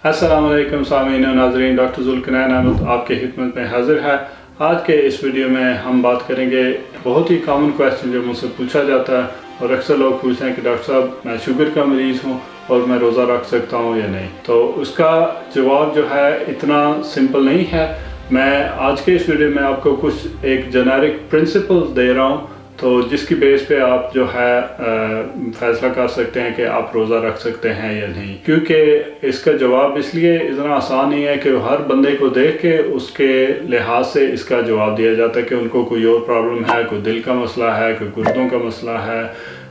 अस्सलाम वालेकुम सामीन और नाज़रीन, डॉक्टर ज़ुल्करनैन अहमद आपके खिदमत में हाज़िर है। आज के इस वीडियो में हम बात करेंगे बहुत ही कॉमन क्वेश्चन जो मुझसे पूछा जाता है और अक्सर लोग पूछते हैं कि डॉक्टर साहब मैं शुगर का मरीज़ हूँ और मैं रोज़ा रख सकता हूँ या नहीं। तो उसका जवाब जो है इतना सिंपल नहीं है। मैं आज के इस वीडियो में आपको कुछ एक जेनेरिक प्रिंसिपल्स दे रहा हूँ, तो जिसकी बेस पे आप जो है फैसला कर सकते हैं कि आप रोज़ा रख सकते हैं या नहीं। क्योंकि इसका जवाब इसलिए इतना आसान नहीं है कि हर बंदे को देख के उसके लिहाज से इसका जवाब दिया जाता है कि उनको कोई और प्रॉब्लम है, कोई दिल का मसला है, कोई गुर्दों का मसला है,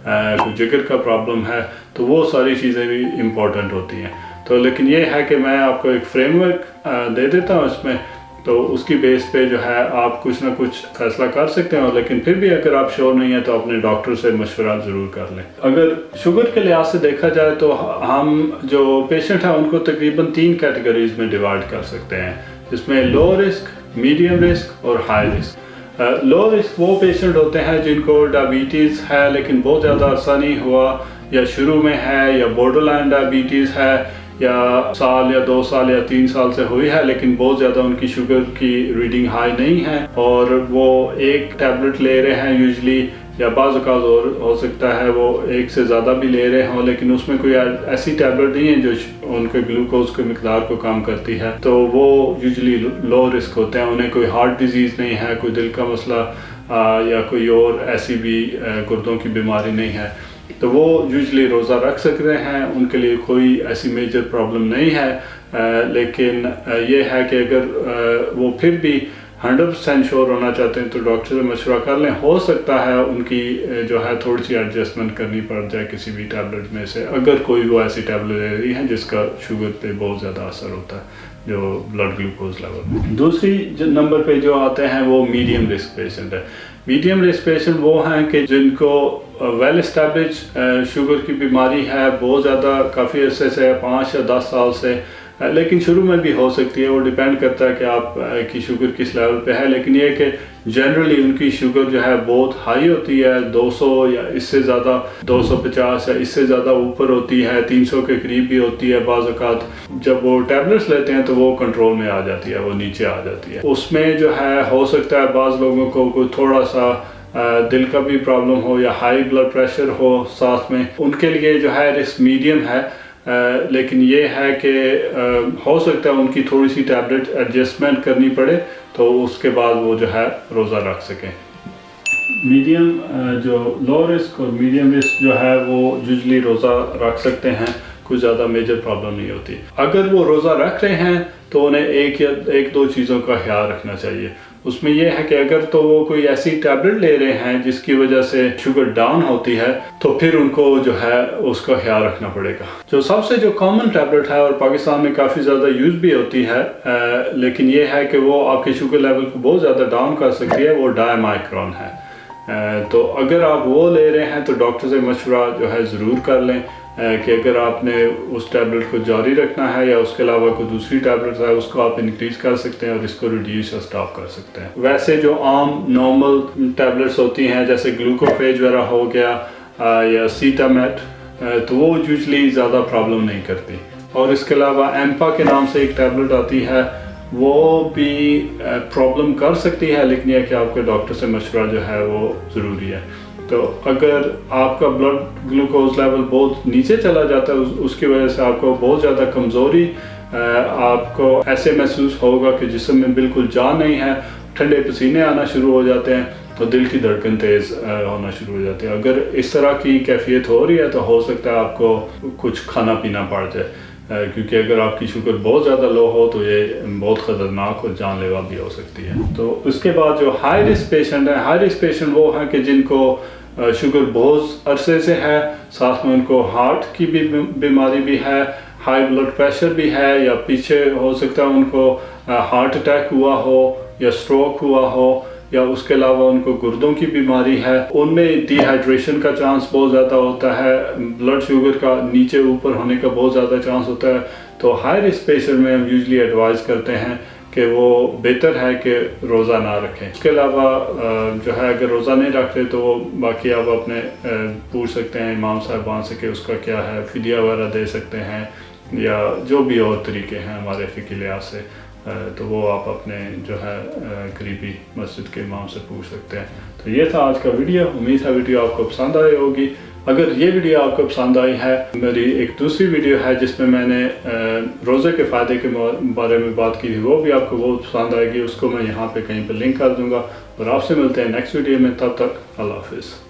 कोई जिगर का प्रॉब्लम है, तो वो सारी चीज़ें भी इम्पोर्टेंट होती हैं। तो लेकिन ये है कि मैं आपको एक फ्रेमवर्क दे देता हूँ इसमें, तो उसकी बेस पे जो है आप कुछ ना कुछ फैसला कर सकते हैं। लेकिन फिर भी अगर आप श्योर नहीं है तो अपने डॉक्टर से मशवरा ज़रूर कर लें। अगर शुगर के लिहाज से देखा जाए तो हम जो पेशेंट हैं उनको तकरीबन 3 कैटेगरीज में डिवाइड कर सकते हैं, जिसमें लो रिस्क, मीडियम रिस्क और हाई रिस्क। लो रिस्क वो पेशेंट होते हैं जिनको डायबिटीज़ है लेकिन बहुत ज़्यादा अरसा नहीं हुआ, या शुरू में है, या बॉर्डरलाइन डायबिटीज़ है, या साल या 2 साल या 3 साल से हुई है लेकिन बहुत ज़्यादा उनकी शुगर की रीडिंग हाई नहीं है और वो एक टैबलेट ले रहे हैं यूजली, या बाज़ औक़ात और हो सकता है वो एक से ज़्यादा भी ले रहे हों लेकिन उसमें कोई ऐसी टैबलेट नहीं है जो उनके ग्लूकोज के मिकदार को कम करती है, तो वो यूजली लो रिस्क होते हैं। उन्हें कोई हार्ट डिजीज़ नहीं है, कोई दिल का मसला या कोई और ऐसी भी गुर्दों की बीमारी नहीं है, तो वो यूजली रोज़ा रख सकते हैं, उनके लिए कोई ऐसी मेजर प्रॉब्लम नहीं है। लेकिन ये है कि अगर वो फिर भी 100% श्योर होना चाहते हैं तो डॉक्टर से मशवरा कर लें। हो सकता है उनकी जो है थोड़ी सी एडजस्टमेंट करनी पड़ जाए किसी भी टैबलेट में से, अगर कोई वो ऐसी टैबलेट ले रही है जिसका शुगर पे बहुत ज़्यादा असर होता है, जो ब्लड ग्लूकोज लेवल। दूसरी नंबर पे जो आते हैं वो मीडियम रिस्क पेशेंट है। मीडियम रिस्क पेशेंट वो हैं कि जिनको वेल एस्टैब्लिश शुगर की बीमारी है, बहुत ज़्यादा काफ़ी अरसे से, 5 या 10 साल से, लेकिन शुरू में भी हो सकती है, वो डिपेंड करता है कि आप की शुगर किस लेवल पे है। लेकिन ये कि जनरली उनकी शुगर जो है बहुत हाई होती है, 200 या इससे ज़्यादा, 250 या इससे ज़्यादा ऊपर होती है, 300 के करीब भी होती है। बाज़ औक़ात जब वो टैबलेट्स लेते हैं तो वो कंट्रोल में आ जाती है, वो नीचे आ जाती है। उसमें जो है हो सकता है बाज़ लोगों को कोई थोड़ा सा दिल का भी प्रॉब्लम हो या हाई ब्लड प्रेशर हो साथ में, उनके लिए जो है रिस्क मीडियम है। लेकिन ये है कि हो सकता है उनकी थोड़ी सी टैबलेट एडजस्टमेंट करनी पड़े तो उसके बाद वो जो है रोज़ा रख सकें। मीडियम जो लो रिस्क और मीडियम रिस्क जो है वो यूजली रोज़ा रख सकते हैं, कुछ ज़्यादा मेजर प्रॉब्लम नहीं होती। अगर वो रोज़ा रख रहे हैं तो उन्हें एक दो चीज़ों का ख्याल रखना चाहिए। उसमें यह है कि अगर तो वो कोई ऐसी टैबलेट ले रहे हैं जिसकी वजह से शुगर डाउन होती है तो फिर उनको जो है उसका ख्याल रखना पड़ेगा। जो सबसे जो कॉमन टैबलेट है और पाकिस्तान में काफ़ी ज़्यादा यूज़ भी होती है, लेकिन ये है कि वो आपके शुगर लेवल को बहुत ज़्यादा डाउन कर सकती है, वो डायमाइक्रोन है। तो अगर आप वो ले रहे हैं तो डॉक्टर से मशवरा जो है ज़रूर कर लें कि अगर आपने उस टैबलेट को जारी रखना है या उसके अलावा कोई दूसरी टैबलेट है उसको आप इंक्रीज़ कर सकते हैं और इसको रिड्यूस या स्टॉप कर सकते हैं। वैसे जो आम नॉर्मल टैबलेट्स होती हैं जैसे ग्लूकोफेज वगैरह हो गया या सीटामेट, तो वो यूजली ज़्यादा प्रॉब्लम नहीं करती। और इसके अलावा एम्पा के नाम से एक टैबलेट आती है, वो भी प्रॉब्लम कर सकती है, लेकिन यह कि आपके डॉक्टर से मशवरा जो है वो ज़रूरी है। तो अगर आपका ब्लड ग्लूकोज लेवल बहुत नीचे चला जाता है, उसकी वजह से आपको बहुत ज़्यादा कमज़ोरी, आपको ऐसे महसूस होगा कि जिस्म में बिल्कुल जान नहीं है, ठंडे पसीने आना शुरू हो जाते हैं, तो दिल की धड़कन तेज़ होना शुरू हो जाती है। अगर इस तरह की कैफियत हो रही है तो हो सकता है आपको कुछ खाना पीना पड़ जाए, क्योंकि अगर आपकी शुगर बहुत ज़्यादा लो हो तो ये बहुत ख़तरनाक और जानलेवा भी हो सकती है। तो उसके बाद जो हाई रिस्क पेशेंट है, हाई रिस्क पेशेंट वो हैं कि जिनको शुगर बहुत अरसे से है, साथ में उनको हार्ट की भी बीमारी भी है, हाई ब्लड प्रेशर भी है, या पीछे हो सकता है उनको हार्ट अटैक हुआ हो या स्ट्रोक हुआ हो, या उसके अलावा उनको गुर्दों की बीमारी है। उनमें डिहाइड्रेशन का चांस बहुत ज़्यादा होता है, ब्लड शुगर का नीचे ऊपर होने का बहुत ज़्यादा चांस होता है। तो हाई रिस्क पेशेंट में हम यूजली एडवाइस करते हैं कि वो बेहतर है कि रोज़ा ना रखें। उसके अलावा जो है अगर रोज़ा नहीं रख रहे तो बाकी आप अपने पूछ सकते हैं इमाम साहबान से कि उसका क्या है, फिदिया वगैरह दे सकते हैं, یا جو بھی اور طریقے ہیں ہمارے فقہی لحاظ سے، تو وہ آپ اپنے جو ہے قریبی مسجد کے امام سے پوچھ سکتے ہیں۔ تو یہ تھا آج کا ویڈیو، امید ہے ویڈیو آپ کو پسند آئی ہوگی۔ اگر یہ ویڈیو آپ کو پسند آئی ہے، میری ایک دوسری ویڈیو ہے جس میں نے روزے کے فائدے کے بارے میں بات کی تھی، وہ بھی آپ کو بہت پسند آئے گی، اس کو میں یہاں پہ کہیں پہ لنک کر دوں گا۔ اور آپ سے ملتے ہیں نیکسٹ ویڈیو میں، تب تک اللہ حافظ۔